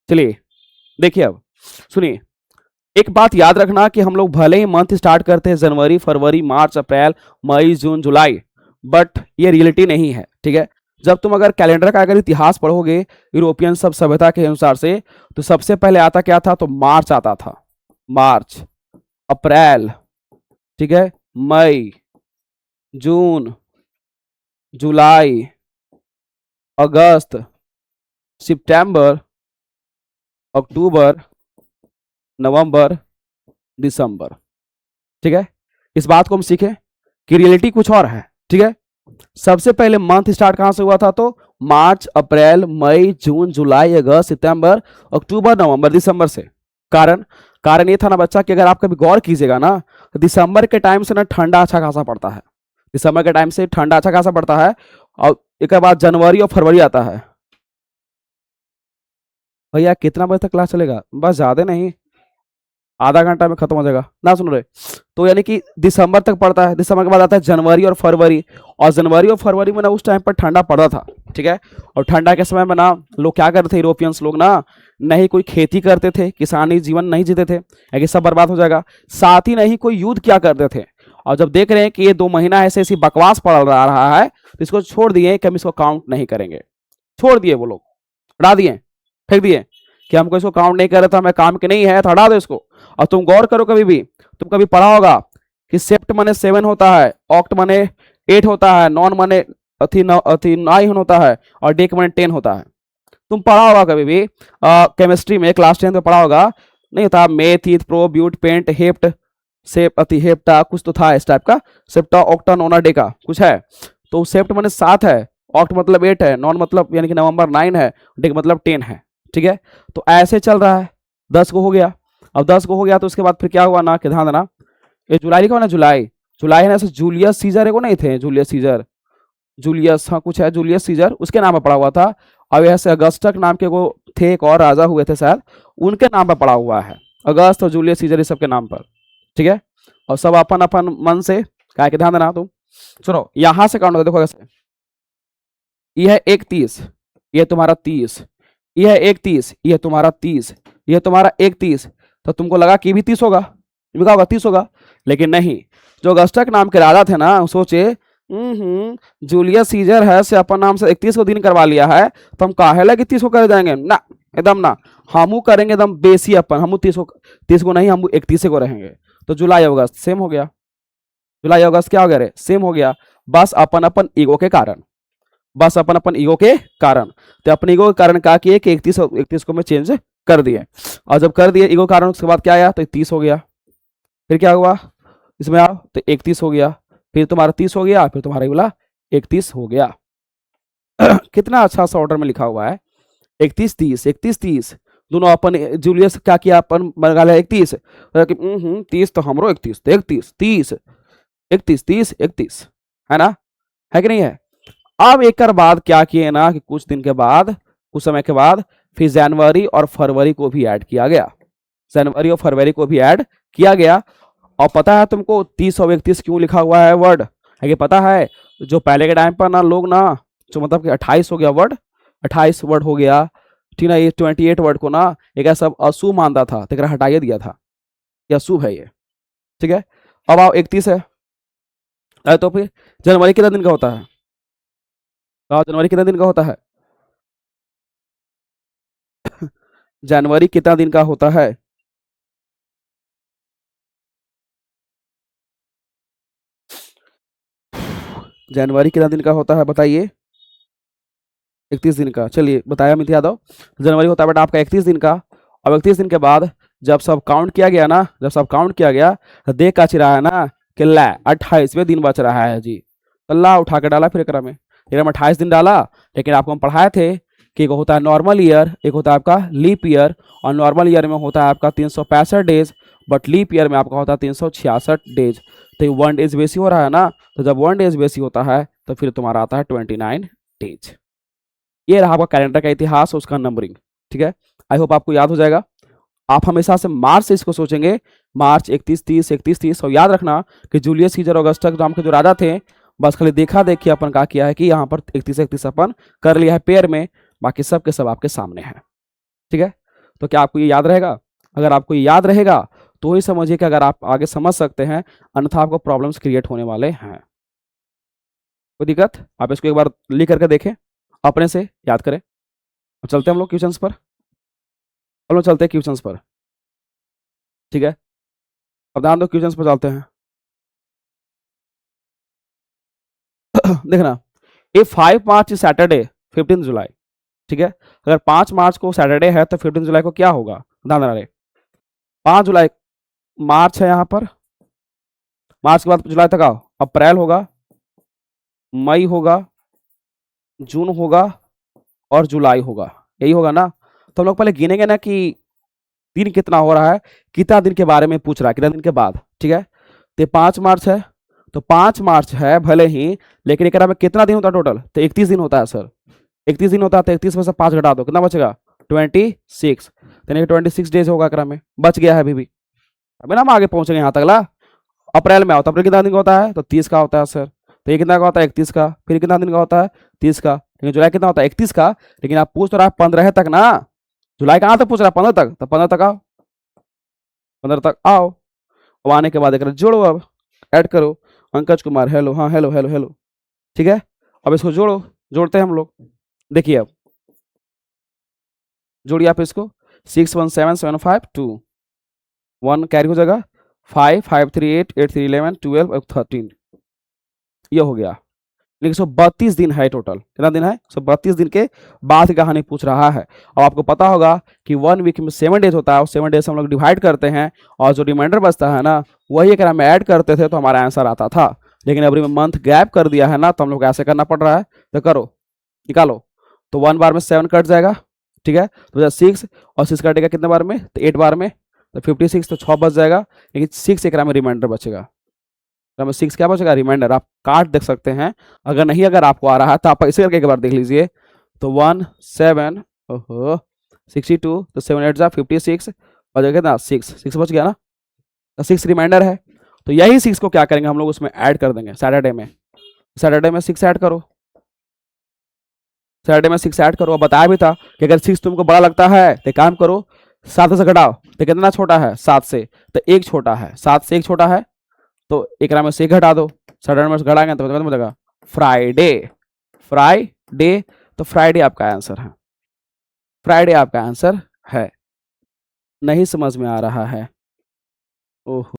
चलिए देखिए, अब सुनिए, एक बात याद रखना कि हम लोग भले ही मंथ स्टार्ट करते हैं जनवरी, फरवरी, मार्च, अप्रैल, मई, जून, जुलाई, बट ये रियलिटी नहीं है, ठीक है। जब तुम अगर कैलेंडर का अगर इतिहास पढ़ोगे यूरोपियन सब सभ्यता के अनुसार से, तो सबसे पहले आता क्या था, तो मार्च आता था। मार्च, अप्रैल, ठीक है, मई, जून, जुलाई, अगस्त, सितंबर, अक्टूबर, नवंबर, दिसंबर, ठीक है। इस बात को हम सीखें कि रियलिटी कुछ और है, ठीक है। सबसे पहले मंथ स्टार्ट कहां से हुआ था, तो मार्च, अप्रैल, मई, जून, जुलाई, अगस्त, सितंबर, अक्टूबर, नवंबर, दिसंबर से। कारण कारण ये था ना बच्चा कि अगर आप कभी गौर कीजिएगा ना, तो दिसंबर के टाइम से ना ठंडा अच्छा खासा पड़ता है। दिसंबर के टाइम से ठंडा अच्छा खासा पड़ता है, और एक बाद जनवरी और फरवरी आता है। भैया कितना बजे तक क्लास चलेगा, बस ज्यादा नहीं, आधा घंटा में खत्म हो जाएगा ना, सुन रहे। तो यानी कि दिसंबर तक पड़ता है, दिसंबर के बाद आता है जनवरी और फरवरी, और जनवरी और फरवरी में ना उस टाइम पर ठंडा पड़ता था, ठीक है। और ठंडा के समय में ना लोग क्या करते थे, यूरोपियंस लोग ना नहीं कोई खेती करते थे, किसानी जीवन नहीं जीते थे, यानी सब बर्बाद हो जाएगा। साथ ही नहीं कोई युद्ध क्या करते थे। और जब देख रहे हैं कि ये 2 महीना ऐसे ऐसी बकवास पड़ रहा है, तो इसको छोड़ दिए कि हम इसको काउंट नहीं करेंगे। छोड़ दिए, वो लोग हटा दिए, फेंक दिए कि हमको इसको काउंट नहीं कर रहा था, हमें काम के नहीं है, तो हटा दो इसको। और तुम गौर करो, कभी भी तुम कभी पढ़ा होगा कि सेप्ट माने 7 होता है, ऑक्ट माने 8 होता है, नॉन माने अथी 9 होता है, और डेक माने 10 होता है। तुम पढ़ा होगा कभी भी केमिस्ट्री में क्लास 10 में पढ़ा होगा, नहीं होता, meth, eth, prop, but, pent, hept, sept, अति हेप्टा, कुछ तो था इस टाइप का, सेप्टा, ऑक्टा, नोना, डेका कुछ है। तो सेप्ट माने 7 है, ऑक्ट मतलब 8 है, नॉन मतलब यानी कि नवंबर 9 है, डेक मतलब 10 है, ठीक है। तो ऐसे चल रहा है, 10 को हो गया। अब 10 को हो गया तो उसके बाद फिर क्या हुआ ना, कि ध्यान देना, ये जुलाई लिखा हुआ ना, जुलाई, जुलाई है ना, जूलियस सीजर है, को नहीं थे, जूलियस सीजर, जूलियस, हाँ कुछ है, जूलियस सीजर, उसके नाम पर पड़ा हुआ था। अब ऐसे अगस्टक नाम के वो थे, एक और राजा हुए थे शायद, उनके नाम पर पड़ा हुआ है, अगस्त और जूलियस सीजर, इस सबके नाम पर, ठीक है। और सब अपन अपन मन से क्या के ध्यान देना तुम। सुनो, यहां से काउंट देखो कैसे, यह है 31, यह तुम्हारा 30, यह है 31, यह तुम्हारा 30, यह तुम्हारा 31। तो तुमको लगा कि भी 30 होगा, ये होगा 30 होगा, लेकिन नहीं। जो अगस्टक नाम के राजा थे ना, सोचे जूलियस सीजर है से अपन नाम से 31 को दिन करवा लिया है, तो हम काहे लगे 30 को कर जाएंगे ना, एकदम ना, हमू करेंगे एकदम बेसी, अपन हमू 30 को नहीं, हम 31 को रहेंगे। तो जुलाई अगस्त सेम हो गया, जुलाई अगस्त क्या हो गया रे, सेम हो गया। बस अपन अपन ईगो के कारण, बस अपन अपन ईगो के कारण, तो अपने ईगो के कारण क्या किए कि 31 को मैं चेंज कर दिए। और जब कर दिए ईगो कारण, उसके बाद क्या आया, तो 30 हो गया। फिर क्या हुआ, इसमें आओ तो 31 हो गया, फिर तुम्हारा 30 हो गया, फिर तुम्हारा बोला 31 हो गया। कितना अच्छा सा ऑर्डर में लिखा हुआ है, 31 30, 31 30, दोनों अपन जूलियस क्या किया, अपन लगा लिया 31, 30 तो हमरो 31, तो 31 30, 31 30 31, है ना, है कि नहीं है। अब एक बाद क्या किए ना, कि कुछ दिन के बाद, कुछ समय के बाद, फिर जनवरी और फरवरी को भी ऐड किया गया, जनवरी और फरवरी को भी ऐड किया गया। और पता है तुमको 30 और 31 क्यों लिखा हुआ है वर्ड, है कि पता है, जो पहले के टाइम पर ना लोग ना, जो मतलब कि 28 हो गया वर्ड, 28 वर्ड हो गया, ठीक ना, ये 28 वर्ड को ना एक ऐसा अशुभ मानता था, तो हटाइए दिया था, ये अशुभ है ये, ठीक है। अब आओ 31 है, तो फिर जनवरी कितना दिन का होता है, जनवरी कितने दिन का होता है, जनवरी कितना दिन का होता है, जनवरी कितना दिन का होता है बताइए, 31 दिन का। चलिए बताया मित यादव, जनवरी होता है बेटा आपका 31 दिन का। अब 31 दिन के बाद जब सब काउंट किया गया ना, जब सब काउंट किया गया, तो देख का चिरा है ना कि ला 28वें दिन बच रहा है जी, तो ला उठा के डाला, फिर एक में 28 दिन डाला। लेकिन आपको हम पढ़ाए थे कि एक होता है नॉर्मल ईयर, एक होता है आपका लीप ईयर, और नॉर्मल ईयर में होता है आपका 365 डेज, बट लीप ईयर में आपका होता है 366 डेज। तो 1 डेज बेसी हो रहा है ना, तो जब 1 डेज बेसी होता है तो फिर तुम्हारा आता है 29 डेज। ये रहा आपका कैलेंडर का इतिहास, उसका नंबरिंग, ठीक है। आई होप आपको याद हो जाएगा। आप हमेशा से मार्च से इसको सोचेंगे, मार्च 31 30 31 30, और याद रखना कि जूलियस सीजर ऑगस्टस नाम के जो राजा थे, बस खाली देखा देखी अपन का किया है कि यहाँ पर 31 31 अपन कर लिया है पेयर में, बाकी सब के सब आपके सामने है, ठीक है। तो क्या आपको ये याद रहेगा? अगर आपको ये याद रहेगा तो ही समझिए कि अगर आप आगे समझ सकते हैं, अन्यथा आपको प्रॉब्लम्स क्रिएट होने वाले हैं। कोई दिक्कत? आप इसको एक बार लिख करके देखें, अपने से याद करें। अब चलते हैं हम लोग क्वेश्चंस पर। हम लोग चलते हैं क्वेश्चंस पर, ठीक है? अब ध्यान दो, क्वेश्चंस पर चलते हैं। देखना, ये 5 मार्च सैटरडे 15 जुलाई, ठीक है? अगर 5 मार्च को सैटरडे है तो 15 जुलाई को क्या होगा? ध्यान रहे, 5 जुलाई मार्च है यहाँ पर, मार्च के बाद जुलाई तक आओ, अप्रैल होगा, मई होगा, जून होगा और जुलाई होगा, यही होगा ना? तो हम लोग पहले गिनेंगे ना कि दिन कितना हो रहा है, कितना दिन के बारे में पूछ रहा है, कितना दिन के बाद, ठीक है? तो 5 मार्च है, तो 5 मार्च है भले ही, लेकिन एक में कितना दिन होता है टोटल? तो 31 दिन होता है सर, 31 दिन होता है। तो 31 में से 5 घटा दो, कितना बचेगा? 26। यानी 26 डेज होगा एकरा में, बच गया है अभी भी। अभी ना हम आगे पहुंचेंगे यहाँ तक ला। अप्रैल में आओ, तो अप्रैल कितना दिन का होता है? तो 30 का होता है सर। तो ये कितना का होता है? 31 का। फिर कितना दिन का होता है? 30 का। लेकिन जुलाई कितना होता है? 31 का। लेकिन आप पूछ तो रहा है 15 तक ना, जुलाई कहाँ तक पूछ रहा है? 15 तक। तो 15 तक आओ, 15 तक आओ। अब आने के बाद एक जोड़ो, अब ऐड करो। पंकज कुमार हेलो, हाँ हेलो हेलो हेलो, ठीक है? अब इसको जोड़ो, जोड़ते हैं हम लोग। देखिए अब जोड़िए आप इसको, 617752 1 कैरी हो जाएगा, 5 5 3 8 8 3 11 12 और 13, ये हो गया। लेकिन 132 दिन है टोटल। कितना दिन है? 132 दिन के बाद की कहानी पूछ रहा है। और आपको पता होगा कि 1 वीक में 7 डेज होता है, और 7 डेज हम लोग डिवाइड करते हैं और जो रिमाइंडर बचता है ना, वही अगर हम ऐड करते थे तो हमारा आंसर आता था। लेकिन अभी मंथ गैप कर दिया है ना, तो हम लोग ऐसे करना पड़ रहा है। तो करो, निकालो। तो 1 बार में 7 कट जाएगा, ठीक है? तो 6 और 6 कटेगा कितने बार में? तो 8 बार में, तो 56, तो 6 बच जाएगा। लेकिन 6 एक में रिमाइंडर बचेगा, तो 6 क्या बचेगा? रिमाइंडर। आप काट देख सकते हैं, अगर नहीं अगर आपको आ रहा है तो आप ऐसे करके एक बार देख लीजिए। तो 1 7 ओहो 62, तो 7 8 जा 56 और जगह ना 6 बच गया ना, तो 6 रिमाइंडर है। तो यही 6 को क्या करेंगे हम लोग? उसमें ऐड कर देंगे सैटरडे में। सैटरडे में 6 ऐड करो, सैटरडे में 6 ऐड करो। बताया भी था कि अगर 6 तुमको बड़ा लगता है तो काम करो, 7 से घटाओ, तो कितना छोटा है? 7 से, तो 1 छोटा है, 7 से 1 छोटा है, तो एक में से 1 घटा दो। सैटरडे में घटाएंगे तो कितना बचेगा? Friday, Friday. तो फ्राइडे आपका आंसर है, फ्राइडे आपका आंसर है। नहीं समझ में आ रहा है? ओह